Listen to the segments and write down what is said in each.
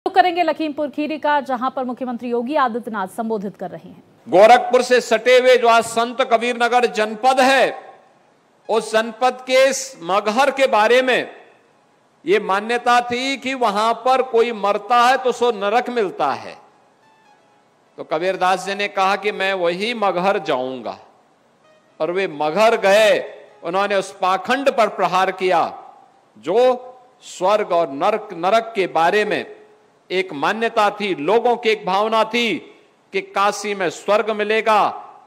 करेंगे लखीमपुर खीरी का, जहां पर मुख्यमंत्री योगी आदित्यनाथ संबोधित कर रहे हैं। गोरखपुर से सटे हुए जो आज संत कबीरनगर जनपद है, उस जनपद के मगहर के बारे में ये मान्यता थी कि वहां पर कोई मरता है तो सो नरक मिलता है। तो कबीरदास जी ने कहा कि मैं वही मगहर जाऊंगा, और वे मगहर गए। उन्होंने उस पाखंड पर प्रहार किया जो स्वर्ग और नरक के बारे में एक मान्यता थी, लोगों की एक भावना थी कि काशी में स्वर्ग मिलेगा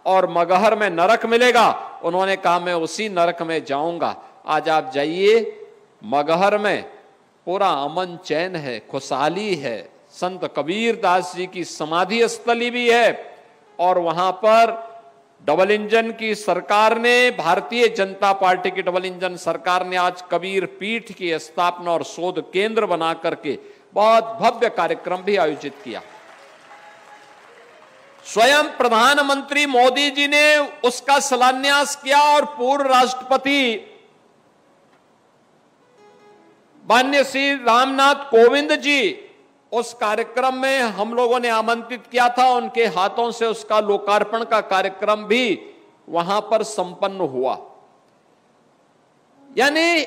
और मगहर में नरक मिलेगा। उन्होंने कहा मैं उसी नरक में जाऊंगा। आज आप जाइए, मगहर में पूरा अमन चैन है, खुशहाली है। संत कबीरदास जी की समाधि स्थली भी है, और वहां पर डबल इंजन की सरकार ने, भारतीय जनता पार्टी की डबल इंजन सरकार ने आज कबीर पीठ की स्थापना और शोध केंद्र बना करके बहुत भव्य कार्यक्रम भी आयोजित किया। स्वयं प्रधानमंत्री मोदी जी ने उसका शिलान्यास किया, और पूर्व राष्ट्रपति माननीय श्री रामनाथ कोविंद जी उस कार्यक्रम में हम लोगों ने आमंत्रित किया था। उनके हाथों से उसका लोकार्पण का कार्यक्रम भी वहां पर संपन्न हुआ। यानी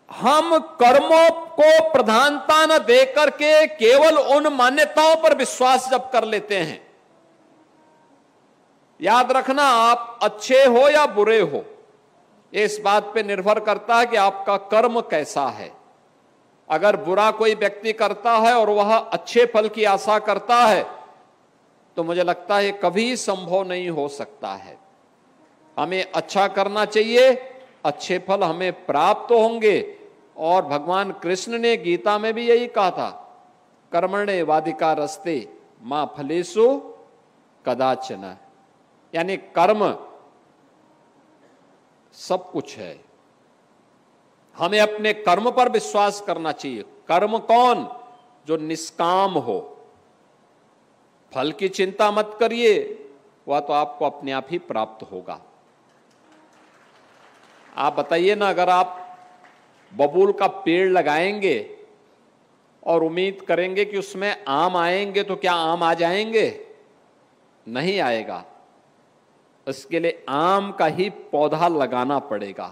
हम कर्मों को प्रधानता न देकर के केवल उन मान्यताओं पर विश्वास जब कर लेते हैं, याद रखना आप अच्छे हो या बुरे हो, इस बात पे निर्भर करता है कि आपका कर्म कैसा है। अगर बुरा कोई व्यक्ति करता है और वह अच्छे फल की आशा करता है, तो मुझे लगता है कभी संभव नहीं हो सकता है। हमें अच्छा करना चाहिए, अच्छे फल हमें प्राप्त होंगे। और भगवान कृष्ण ने गीता में भी यही कहा था, कर्मण्ये वाधिका रस्ते मां फलेषु कदाचन। यानी कर्म सब कुछ है, हमें अपने कर्म पर विश्वास करना चाहिए। कर्म कौन? जो निष्काम हो। फल की चिंता मत करिए, वह तो आपको अपने आप ही प्राप्त होगा। आप बताइए ना, अगर आप बबूल का पेड़ लगाएंगे और उम्मीद करेंगे कि उसमें आम आएंगे, तो क्या आम आ जाएंगे? नहीं आएगा। इसके लिए आम का ही पौधा लगाना पड़ेगा,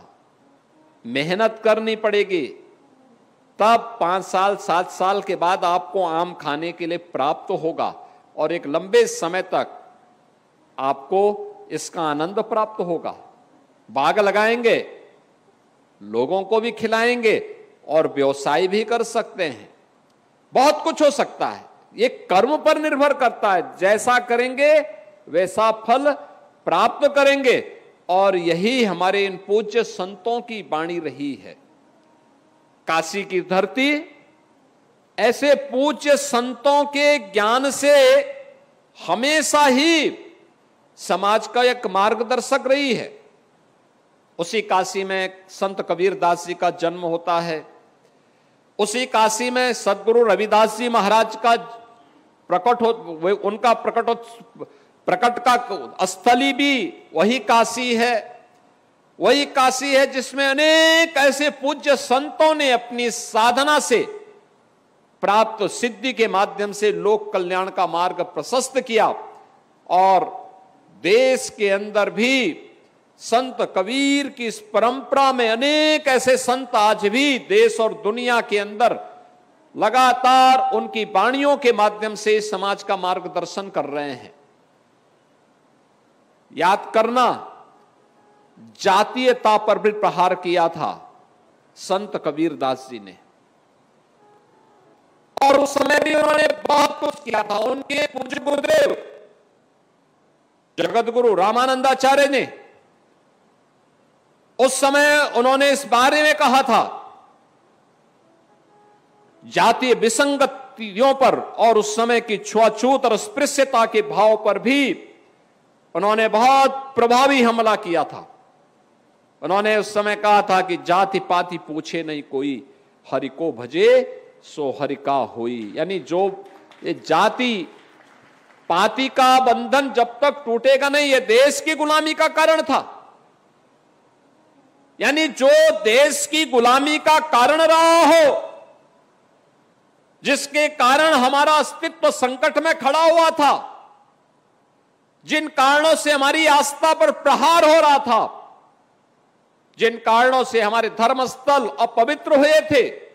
मेहनत करनी पड़ेगी, तब 5 साल 7 साल के बाद आपको आम खाने के लिए प्राप्त होगा, और एक लंबे समय तक आपको इसका आनंद प्राप्त होगा। बाग लगाएंगे, लोगों को भी खिलाएंगे और व्यवसाय भी कर सकते हैं, बहुत कुछ हो सकता है। ये कर्म पर निर्भर करता है, जैसा करेंगे वैसा फल प्राप्त करेंगे। और यही हमारे इन पूज्य संतों की वाणी रही है। काशी की धरती ऐसे पूज्य संतों के ज्ञान से हमेशा ही समाज का एक मार्गदर्शक रही है। उसी काशी में संत कबीरदास जी का जन्म होता है, उसी काशी में सदगुरु रविदास जी महाराज का उनका प्रकट का स्थली भी वही काशी है। वही काशी है जिसमें अनेक ऐसे पूज्य संतों ने अपनी साधना से प्राप्त सिद्धि के माध्यम से लोक कल्याण का मार्ग प्रशस्त किया। और देश के अंदर भी संत कबीर की इस परंपरा में अनेक ऐसे संत आज भी देश और दुनिया के अंदर लगातार उनकी वाणियों के माध्यम से समाज का मार्गदर्शन कर रहे हैं। याद करना, जातीयता पर भी प्रहार किया था संत कबीरदास जी ने, और उस समय भी उन्होंने बहुत कुछ किया था। उनके पूज्य गुरुदेव जगत गुरु रामानंदाचार्य ने उस समय उन्होंने इस बारे में कहा था, जातीय विसंगतियों पर और उस समय की छुआछूत और अस्पृश्यता के भाव पर भी उन्होंने बहुत प्रभावी हमला किया था। उन्होंने उस समय कहा था कि जाति पाति पूछे नहीं कोई, हरि को भजे सो हरि का होई। यानी जो ये जाति पाति का बंधन जब तक टूटेगा नहीं, ये देश की गुलामी का कारण था। यानी जो देश की गुलामी का कारण रहा हो, जिसके कारण हमारा अस्तित्व संकट में खड़ा हुआ था, जिन कारणों से हमारी आस्था पर प्रहार हो रहा था, जिन कारणों से हमारे धर्मस्थल अपवित्र हुए थे,